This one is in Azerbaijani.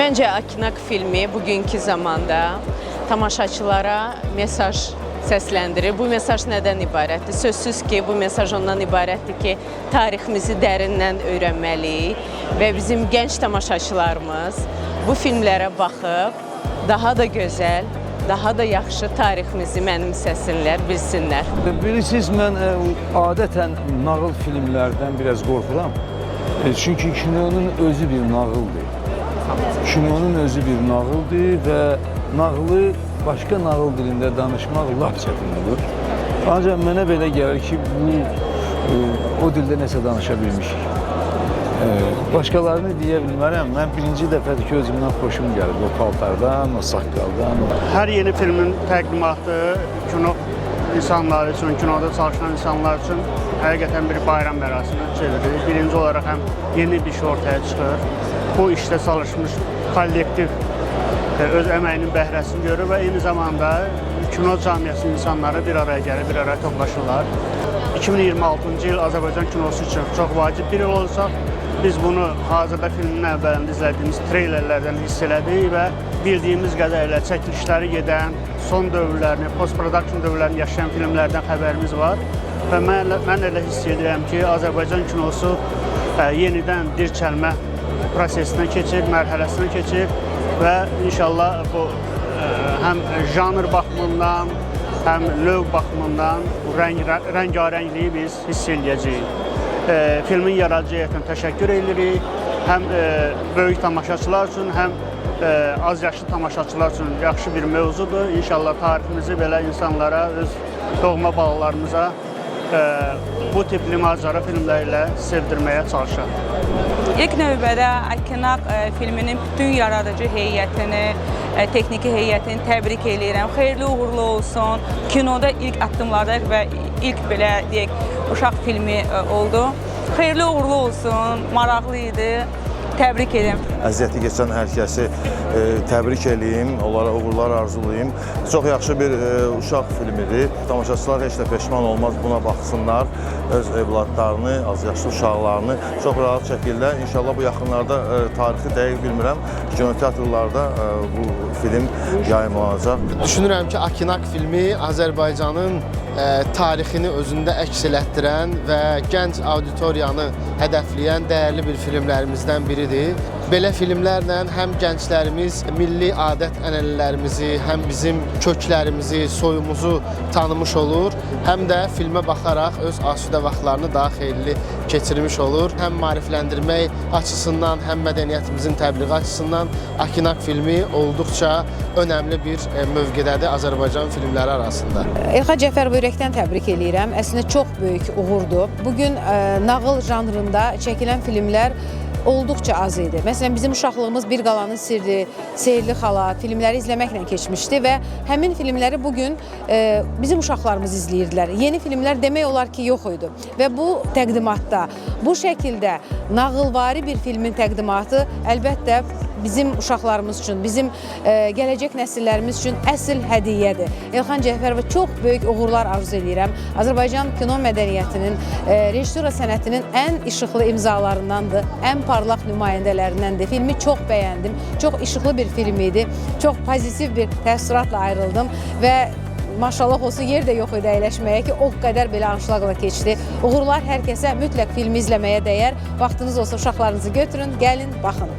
Məncə Akinak filmi bugünkü zamanda tamaşaçılara mesaj səsləndirir. Bu mesaj nədən ibarətdir? Sözsüz ki, bu mesaj ondan ibarətdir ki, tariximizi dərindən öyrənməliyik və bizim gənc tamaşaçılarımız bu filmlərə baxıb daha da gözəl, daha da yaxşı tariximizi mənimsəsinlər, bilsinlər. Bilirsiniz, mən adətən nağıl filmlərdən biraz qorxuram. Çünki kinonun özü bir nağıldır. Kinonun özü bir nağıldır və nağılı başqa nağıl dilində danışmaq lap çətin olur. Ancaq mənə belə gəlir ki, o dildə nəsə danışa bilmişik. Başqalarını deyə bilmərəm. Mən birinci dəfədir ki, özümdən xoşum gəlir. O paltardan, o saqqaldan. Hər yeni filmin təqdimatı kino insanlar üçün, kinoda çalışan insanlar üçün həqiqətən bir bayram mərasimi çevirir. Birinci olaraq həm yeni bir şey ortaya çıxır. Bu işdə çalışmış kollektiv öz əməyinin bəhrəsini görür və eyni zamanda kino camiyyəsinin insanları bir araya gəlir, bir araya toplaşırlar. 2026-cı il Azərbaycan kinosu üçün çox vacib bir il olacaq. Biz bunu hazırda filmin əvvəlində izlədiyimiz treylerlərdən hiss elədik və bildiyimiz qədərlə çəkilişləri gedən, son dövrlərini, post-production dövrlərini yaşayan filmlərdən xəbərimiz var. Və mən elə hiss edirəm ki, Azərbaycan kinosu yenidən dirçəlmə prosesinə keçir, mərhələsinə keçir və inşallah bu həm janr baxımından, həm növ baxımından bu rəngarəngliyi biz hiss eləyəcəyik. Filmin yaradıcı heyətinə təşəkkür edirik. Həm böyük tamaşaçılar üçün, həm az yaşlı tamaşaçılar üçün yaxşı bir mövzudur. İnşallah tariximizi belə insanlara, öz doğma balalarımıza bu tipli macəra filmləri ilə sevdirməyə çalışaq. İlk növbədə Akinak filminin bütün yaradıcı heyətini, texniki heyətini təbrik edirəm. Xeyirli uğurlu olsun. Kinoda ilk addımlardayıq və ilk belə deyək, uşaq filmi oldu. Xeyirli uğurlu olsun, maraqlı idi. Təbrik edirəm. Əziyyəti keçən hər kəsi təbrik eləyim, onlara uğurlar arzulayım. Çox yaxşı bir uşaq filmidir. Tamaşaçılar heç də peşman olmaz, buna baxsınlar. Öz evladlarını, az yaşlı uşaqlarını çox rahat şəkildə. İnşallah bu yaxınlarda tarixi dəqiq bilmirəm. Kinoteatrlarda bu film yayımlanacaq. Düşünürəm ki, Akinak filmi Azərbaycanın tarixini özündə əks elətdirən və gənc auditoriyanı hədəfləyən dəyərli bir filmlərimizdən biridir. Belə filmlərlə həm gənclərimiz milli adət-ənənələrimizi, həm bizim köklərimizi, soyumuzu tanımış olur, həm də filmə baxaraq öz asudə vaxtlarını daha xeyirli keçirmiş olur. Həm maarifləndirmək açısından, həm mədəniyyətimizin təbliği açısından Akinak filmi olduqca önəmli bir mövqedədir Azərbaycan filmləri arasında. Elxan Cəfərov ürəkdən təbrik eləyirəm. Əslində çox böyük uğurdur. Bugün nağıl janrında çəkilən filmlər olduqca az idi. Məsələn, bizim uşaqlığımız Bir Qalanın Sirri, Sehirli Xala filmləri izləməklə keçmişdi və həmin filmləri bugün bizim uşaqlarımız izləyirdilər. Yeni filmlər demək olar ki, yox idi. Və bu təqdimatda, bu şəkildə nağılvari bir filmin təqdimatı əlbəttə bizim uşaqlarımız üçün, bizim gələcək nəsillərimiz üçün əsl hədiyyədir. Elxan Cəfərova çox böyük uğurlar arzu edirəm. Azərbaycan kino mədəniyyətinin, rejissura sənətinin ən işıqlı imzalarındandır, ən parlaq nümayəndələrindəndir. Filmi çox bəyəndim, çox işıqlı bir film idi, çox pozitiv bir təəssüratla ayrıldım və maşallah olsun, yer də yox idi əyləşməyə ki, o qədər belə anşlaqla keçdi. Uğurlar hər kəsə, mütləq filmi izləməyə dəyər. Vaxtınız olsa uşaqlarınızı götürün, gəlin, baxın.